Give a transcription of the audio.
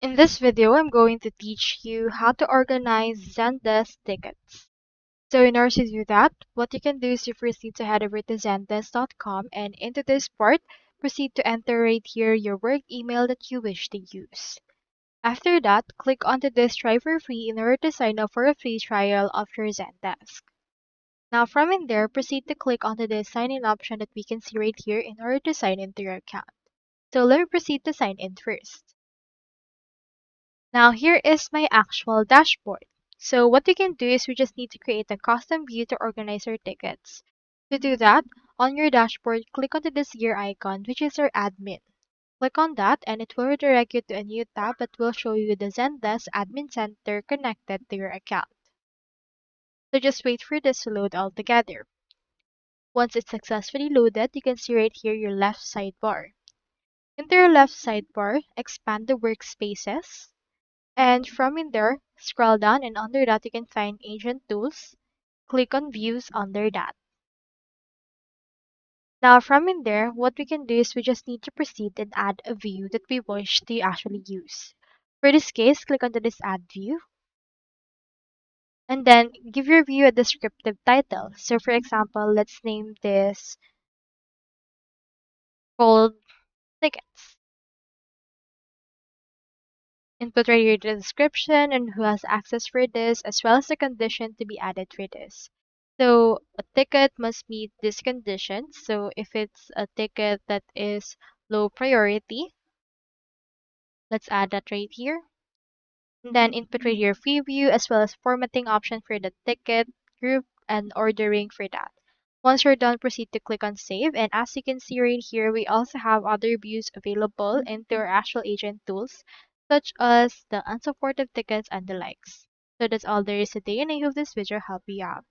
In this video, I'm going to teach you how to organize Zendesk tickets. So in order to do that, what you can do is you proceed to head over to zendesk.com, and into this part, proceed to enter right here your work email that you wish to use. After that, click onto this try for free in order to sign up for a free trial of your Zendesk. Now from in there, proceed to click onto this sign in option that we can see right here in order to sign into your account. So let me proceed to sign in first. Now here is my actual dashboard. So what we can do is we just need to create a custom view to organize our tickets. To do that, on your dashboard, click onto this gear icon, which is our admin. Click on that and it will redirect you to a new tab that will show you the Zendesk Admin Center connected to your account. So just wait for this to load all together. Once it's successfully loaded, you can see right here your left sidebar. Into your left sidebar, expand the workspaces. And from in there, scroll down and under that you can find Agent Tools. Click on Views under that. Now from in there, what we can do is we just need to proceed and add a view that we wish to actually use. For this case, click onto this Add View. And then give your view a descriptive title. So for example, let's name this Cold Tickets. Input right here the description and who has access for this, as well as the condition to be added for this. So a ticket must meet this condition. So if it's a ticket that is low priority, let's add that right here. And then input right here preview as well as formatting option for the ticket, group, and ordering for that. Once you're done, proceed to click on save. And as you can see right here, we also have other views available into our actual agent tools, such as the unsupported tickets and the likes. So that's all there is today, and I hope this video helped you out.